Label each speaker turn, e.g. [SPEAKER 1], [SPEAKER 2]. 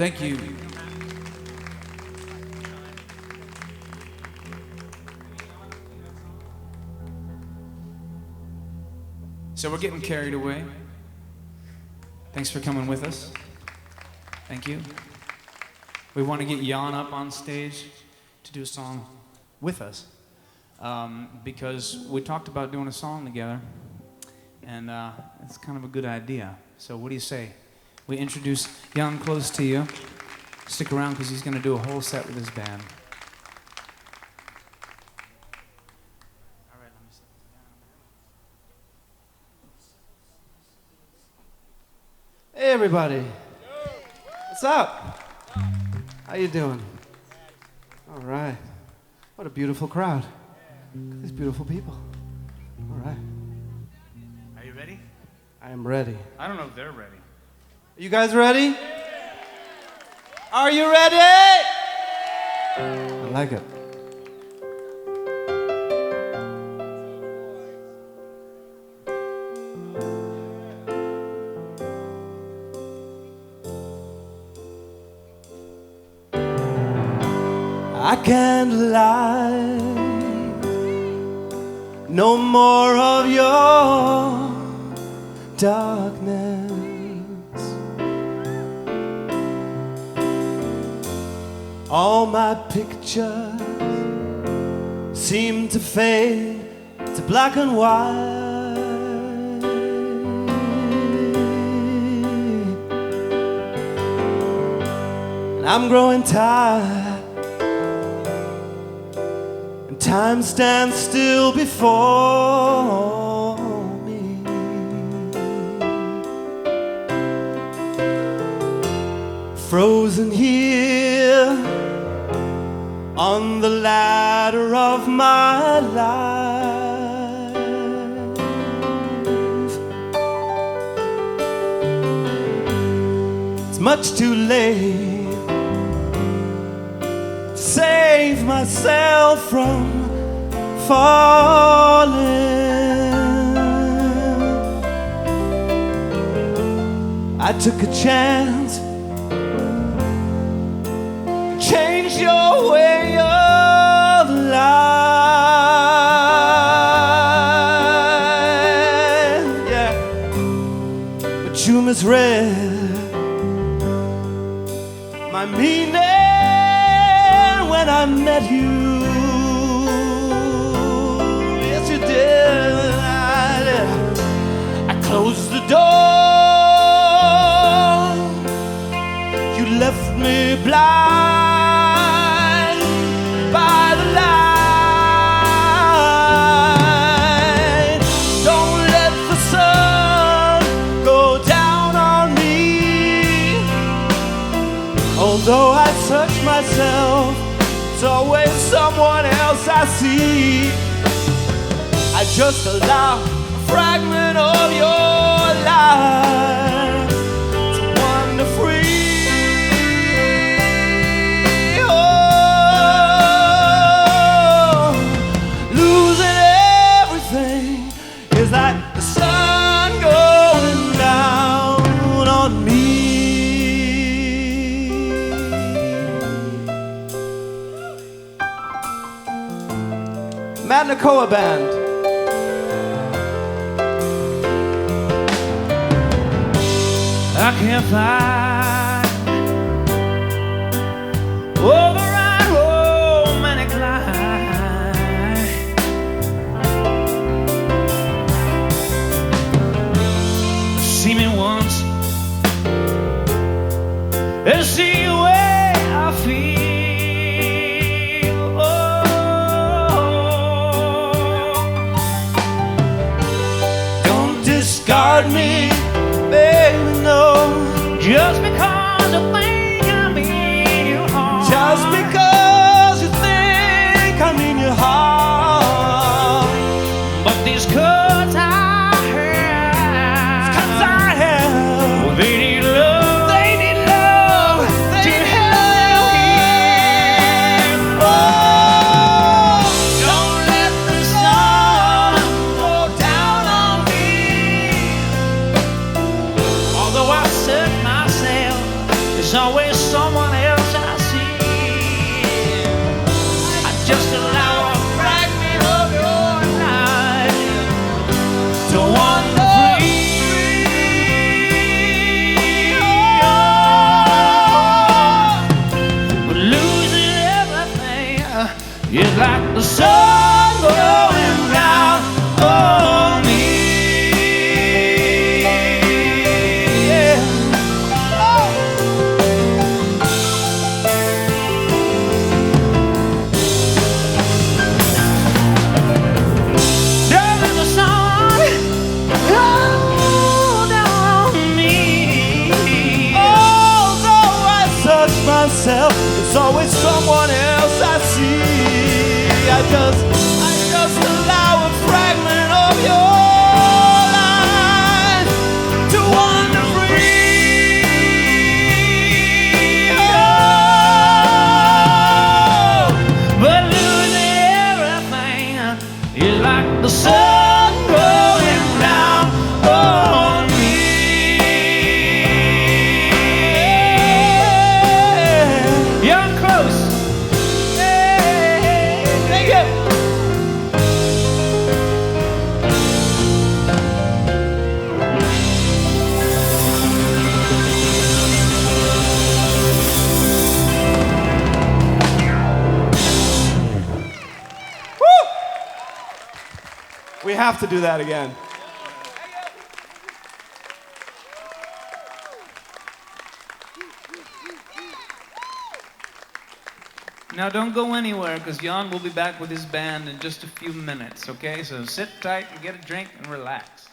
[SPEAKER 1] Thank you. So we're getting carried away. Thanks for coming with us. Thank you. We want to get Jann up on stage to do a song with us because we talked about doing a song together, and it's kind of a good idea. So what do you say? We introduce Jann Klose to you. Stick around because he's going to do a whole set with his band.
[SPEAKER 2] Hey everybody, what's up? How you doing? All right, what a beautiful crowd. These beautiful people. All right.
[SPEAKER 1] Are you ready?
[SPEAKER 2] I am ready.
[SPEAKER 1] I don't know if they're ready.
[SPEAKER 2] Are you guys ready? Are you ready? I like it. I can't lie, no more of your darkness. All my pictures seem to fade to black and white. And I'm growing tired. Time stands still before me. Frozen here on the ladder of my life. It's much too late to save myself from falling. I took a chance, changed your way of life, yeah. But you misread my meaning when I met you. I closed the door. You left me blind by the light. Don't let the sun go down on me. Although I search myself, it's always someone else I see. I just allow a fragment of your life to wander free. Oh, losing everything is like the sun going down on me. Nakoa Band.
[SPEAKER 3] I can't find override romantic life. See me once and see the way I feel. Oh, don't discard me, baby, no. Just because you think I mean you harm.
[SPEAKER 2] Just because you think I mean you harm.
[SPEAKER 3] But these cuts I have, well, they need love.
[SPEAKER 2] They need love. They
[SPEAKER 3] to
[SPEAKER 2] need
[SPEAKER 3] help
[SPEAKER 2] love.
[SPEAKER 3] me.
[SPEAKER 2] Oh, don't let the sun go down on me.
[SPEAKER 3] Although I set myself there's always someone else I see. I just allow a fragment of your life to wander free. But losing everything is like the sun going down on me.
[SPEAKER 2] It's always someone else I see. I just allow a fragment of your life to wander free.
[SPEAKER 3] Oh, but losing everything is like the sun going down on me. Young Klose. Hey, thank you.
[SPEAKER 2] Woo! We have to do that again.
[SPEAKER 1] Now don't go anywhere, because Jann will be back with his band in just a few minutes, okay? So sit tight and get a drink and relax.